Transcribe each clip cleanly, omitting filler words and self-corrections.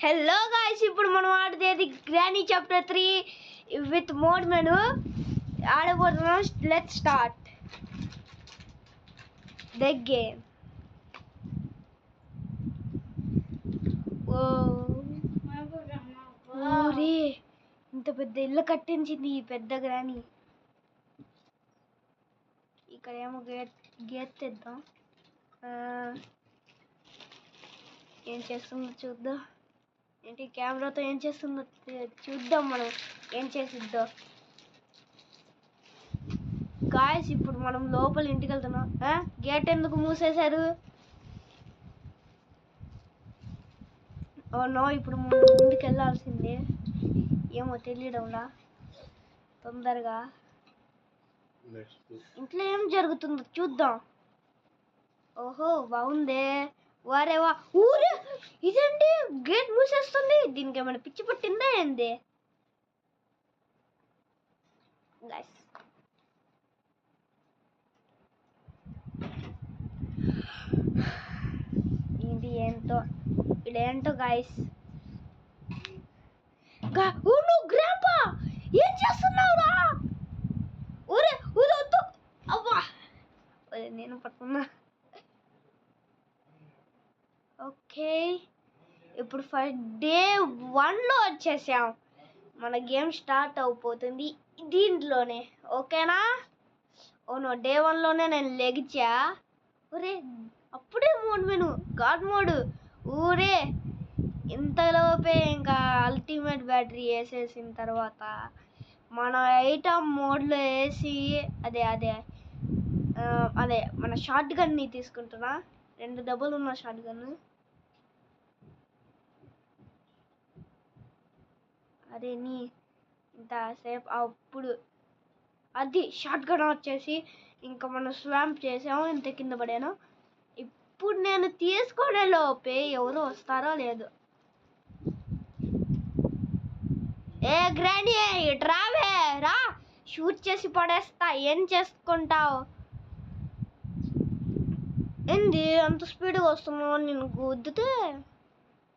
Hello guys, ఇప్పుడు మనం ఆడేది granny chapter 3 with mod menu ఆడబోతున్నాం. Let's start the game. ఊరే ఇంత పెద్ద ఇల్లు కట్టించింది ఈ పెద్ద గ్రానీ. ఇక్కడ ఏమో గేట్ తెద్దాం. ఏం చేస్తుందో చూద్దాం. ఏంటి కెమెరాతో ఏం చేస్తుందో చూద్దాం. మనం ఏం చేసిద్దో. గాయ్స్, ఇప్పుడు మనం లోపల ఇంటికి వెళ్తున్నాం. గేట్ ఎందుకు మూసేశారు? ఓ నో, ఇప్పుడు ముందుకు వెళ్ళాల్సిందే. ఏమో తెలియడంలా. తొందరగా ఇంట్లో ఏం జరుగుతుందో చూద్దాం. ఓహో బాగుందే. వారే వా ఊరే, ఇదేంటి గేట్ మూసేస్తుంది? దీనికి ఏమైనా పిచ్చి పట్టిందా ఏంది? గైస్, ఇది ఏంటో ఇదేంటో గైస్. నువ్వు గ్రాంపా ఏం చేస్తున్నావురా? ఊరే ఊరొద్దు. అవ్వా, నేను పట్టుకున్నా. ఓకే, ఇప్పుడు డే 1లో వచ్చేసాం. మన గేమ్ స్టార్ట్ అయిపోతుంది దీంట్లోనే. ఓకేనా? ఓనో, డే 1లోనే నేను లెగిచా. ఊరే అప్పుడే మోడ్ మెను గాడ్ మోడ్. ఊరే ఇంతలోపే ఇంకా అల్టిమేట్ బ్యాటరీ వేసేసిన తర్వాత మన ఐటమ్ మోడ్లో వేసి అదే మన షార్ట్ గన్ని తీసుకుంటున్నా. 2 దెబ్బలు ఉన్న షార్ట్ గన్. అదే నీ ఇంతసేపు అప్పుడు అది షార్ట్ గన్ వచ్చేసి ఇంకా మనం స్వాంప్ చేసాము. ఇంత కింద పడాను. ఇప్పుడు నేను తీసుకునే లోపే ఎవరు వస్తారో లేదు. ఏ గ్రానీ, రావే రా, షూట్ చేసి పడేస్తా. ఏం చేసుకుంటావు? ఏంది అంత స్పీడ్గా వస్తున్నావు? నేను గుద్దితే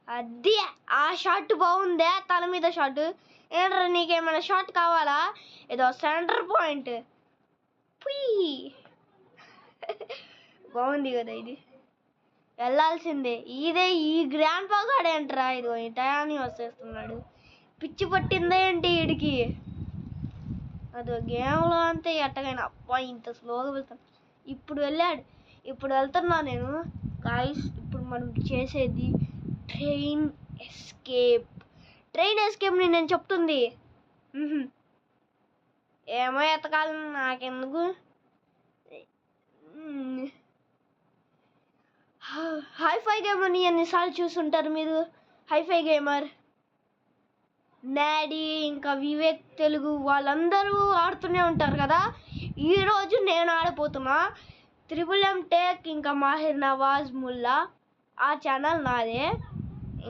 అది ఆ షాట్ బాగుందే. తల మీద షాట్. ఏంట్రా నీకేమైనా షాట్ కావాలా? ఏదో సెంటర్ పాయింట్ బాగుంది కదా ఇది. వెళ్ళాల్సిందే. ఇదే ఈ గ్రాండ్ పాగాడేంట్రా ఇదిగో ఈ టయాన్ని వచ్చేస్తున్నాడు. పిచ్చి పట్టిందా ఏంటి వీడికి? అదో గేమ్లో అంతే ఎట్టగైనా. అబ్బా ఇంత స్లోగా వెళ్తాను. ఇప్పుడు వెళ్ళాడు. ఇప్పుడు వెళ్తున్నా నేను. గాయ్స్, ఇప్పుడు మనం చేసేది ట్రైన్ ఎస్కేప్. ట్రైన్ ఎస్కేప్ని నేను చెప్తుంది. ఏమో ఎతకాలని నాకెందుకు. హైఫై గేమర్ని ఎన్నిసార్లు చూసుంటారు మీరు? హైఫై గేమర్, నాడీ, ఇంకా వివేక్ తెలుగు వాళ్ళందరూ ఆడుతూనే ఉంటారు కదా. ఈరోజు నేను ఆడిపోతున్నా. త్రిబుల్ టెక్ ఇంకా మాహిర్ నవాజ్ ముల్లా ఆ ఛానల్ నాదే.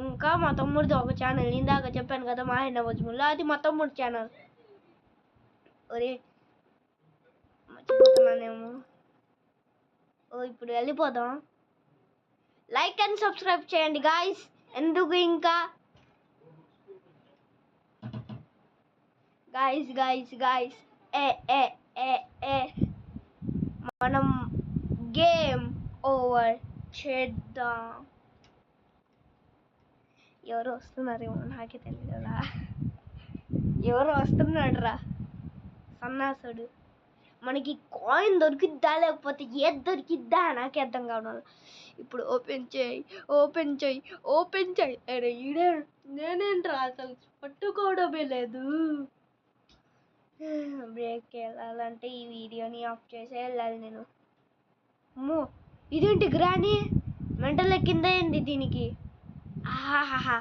ఇంకా మా తమ్ముడిది ఒక ఛానల్. ఇందాక చెప్పాను కదా మాహిర్ నవాజ్ ముల్లా, అది మా తమ్ముడి ఛానల్. ఒరే మర్చిపోతున్నానేమో. ఇప్పుడు వెళ్ళిపోదాం. లైక్ అండ్ సబ్స్క్రైబ్ చేయండి గాయ్స్. ఎందుకు ఇంకా గాయ్స్ మనం గేమ్ ఓవర్ చేద్దాం. ఎవరు వస్తున్నారేమో నాకే తెలియదా. ఎవరు వస్తున్నాడు రా సన్నాసుడు. మనకి కాయిన్ దొరికిద్దా లేకపోతే ఏది దొరికిద్దా నాకే అర్థం కావడం. ఇప్పుడు ఓపెన్ చేయి. అరే ఈడే నేనేంట్రా అసలు పట్టుకోవడమే లేదు. బ్రేక్ వెళ్ళాలంటే ఈ వీడియోని ఆఫ్ చేసే వెళ్ళాలి నేను. అమ్మో, ఇదేంటి గ్రానీ మెంటల్ ఎక్కిందా ఏంది దీనికి? ఆహాహా,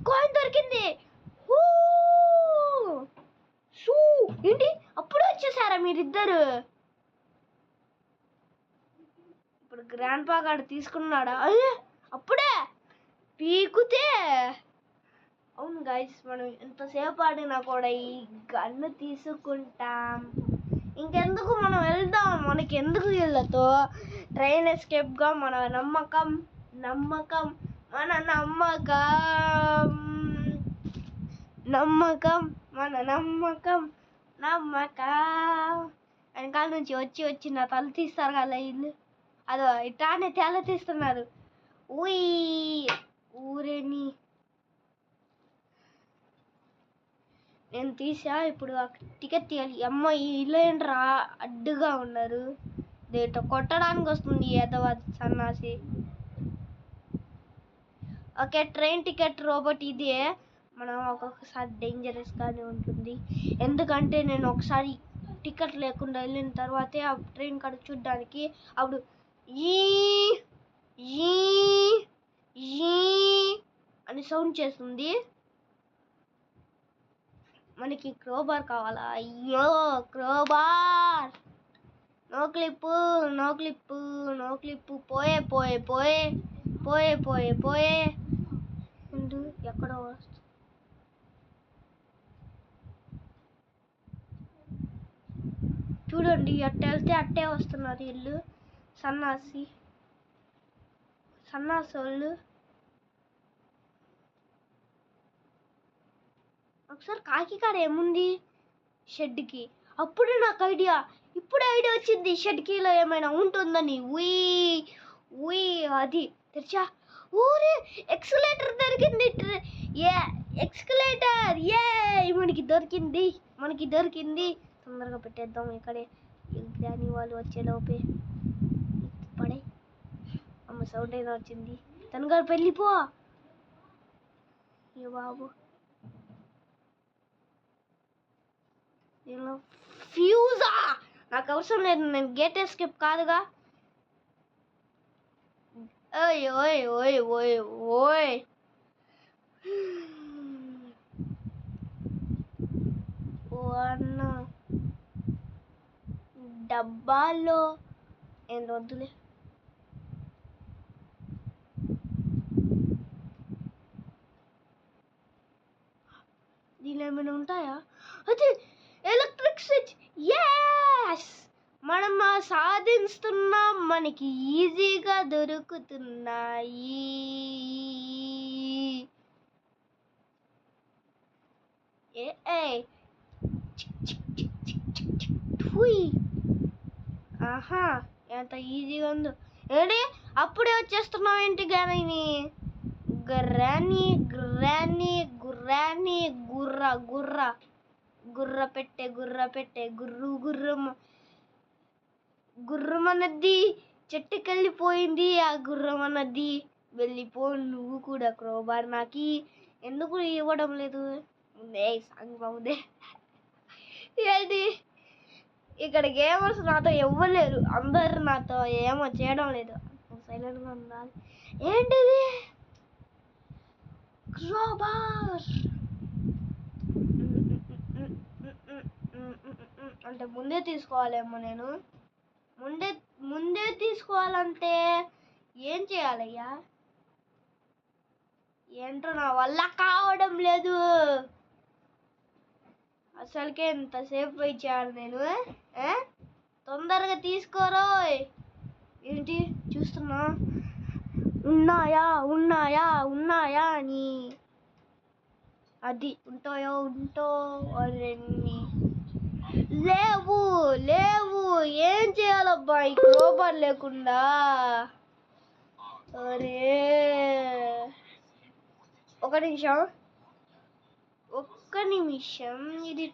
కాయిన్ దొరికింది. ఏంటి అప్పుడే వచ్చేసారా మీరిద్దరు? ఇప్పుడు గ్రాండ్ పా గారు తీసుకున్నాడా? అయ్యే అప్పుడే పీకుతే. అవును గైస్, మనం ఎంతసేపు ఆడినా కూడా ఈ గన్ను తీసుకుంటాం. ఇంకెందుకు మనం వెళ్దాం, మనకి ఎందుకు వీళ్ళతో. ట్రైన్ ఎస్కేప్గా మన నమ్మకం నమ్మకం మన నమ్మకం నమ్మకం మన నమ్మకం నమ్మకం. వెనకాల నుంచి వచ్చి వచ్చి నా తల తీస్తారు కదా వీళ్ళు. అదో ఇట్లానే తల తీస్తున్నారు. ఊరేని నేను తీసా. ఇప్పుడు టికెట్ తీయాలి. అమ్మ ఈ ఇల్లు ఏంట్రా అడ్డుగా ఉన్నారు. దేంట్లో కొట్టడానికి వస్తుంది ఏదో సన్నాసి. ఓకే, ట్రైన్ టికెట్ రోబోట్ ఇదే. మనం ఒక్కొక్కసారి డేంజరస్గానే ఉంటుంది. ఎందుకంటే నేను ఒకసారి టికెట్ లేకుండా వెళ్ళిన తర్వాతే ఆ ట్రైన్ కాడ చూడ్డానికి అప్పుడు ఈ అని సౌండ్ చేస్తుంది. మనకి క్రోబార్ కావాలా? అయ్యో crowbar. No clip no clip no clip. పోయే పోయే పోయే పోయే పోయే పోయే. ఎక్కడో చూడండి, అట్టే వెళ్తే అట్టే వస్తున్నారు వీళ్ళు. సన్నాసోళ్ళు. ఒకసారి కాకికాడ ఏముంది షెడ్కి. అప్పుడు నాకు ఐడియా, ఇప్పుడు ఐడియా వచ్చింది షెడ్కీలో ఏమైనా ఉంటుందని. అది తెరిచా. ఊరే ఎక్స్కలేటర్ దొరికింది. ఎక్స్కలేటర్ మనకి దొరికింది. తొందరగా పెట్టేద్దాం ఇక్కడే. గ్రాని వాళ్ళు వచ్చేలోపే పడే. అమ్మ సౌండ్ అయినా వచ్చింది. తనగా వెళ్ళిపో ఏ బాబు. ఫ్యూజా నాకు అవసరం లేదు, నేను గేట్ ఎస్కేప్ కాదుగా. ఓయ్ ఓయ్ ఓయ్ ఓయ్ ఓయ్. ఓ అన్న డబ్బాలో ఏం వద్దులే. దీనిలో ఏమైనా ఉంటాయా? అది ఎలక్ట్రిక్ స్విచ్. ఎస్, మనం సాధిస్తున్నాం. మనకి ఈజీగా దొరుకుతున్నాయి. ఆహా, ఎంత ఈజీగా ఉందో. ఏంటి అప్పుడే వచ్చేస్తున్నావు ఏంటి? గ్రాని గ్రాని గ్రాని గుర్రాని గుర్ర పెట్టే గుర్రమన్నది చెట్టుకెళ్ళిపోయింది. ఆ గుర్రమన్నది వెళ్ళిపో. నువ్వు కూడా క్రోబార్ నాకి ఎందుకు ఇవ్వడం లేదు? సాంగ్ బాగుంది. ఏంటి ఇక్కడ గేమర్స్ నాతో ఇవ్వలేరు. అందరు నాతో ఏమో చేయడం లేదు. సైలెంట్గా ఉండాలి. ఏంటిది క్రోబార్ అంటే ముందే తీసుకోవాలేమో. నేను ముందే తీసుకోవాలంటే ఏం చేయాలయ్యా? ఏంటో నా వల్ల కావడం లేదు. అసలుకే ఎంతసేపు వెయిట్ చేయాలి నేను? తొందరగా తీసుకోరో. ఏంటి చూస్తున్నా? ఉన్నాయా అని. అది ఉంటో అన్నీ లేవు. ఏం చేయాలబ్బా ఈ క్రోబార్ లేకుండా? అరే ఒక్క నిమిషం. ఇది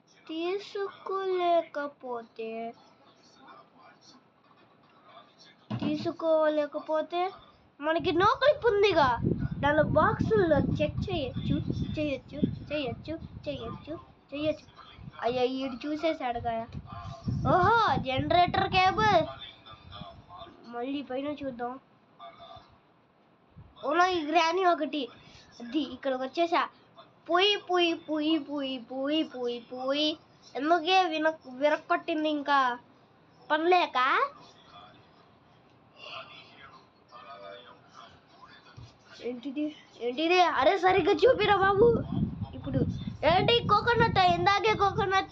తీసుకోలేకపోతే మనకి నో క్లిప్ ఉందిగా. దానిలో బాక్సుల్లో చెక్ చేయొచ్చు. అయ్యా ఈడు చూసేసాడుగా. ఓహో, జనరేటర్ కేబుల్. మళ్ళీ పైన చూద్దాం. ఓనా ఈ గ్రాని ఒకటి. అది ఇక్కడికి వచ్చేసా. పోయి ఎందుకే విరక్కొట్టింది ఇంకా పనిలేక. ఏంటిది? అరే సరిగ్గా చూపిరా బాబు. ఇప్పుడు ఏంటి కోకోనట్? ఇందాకే కోకోనట్.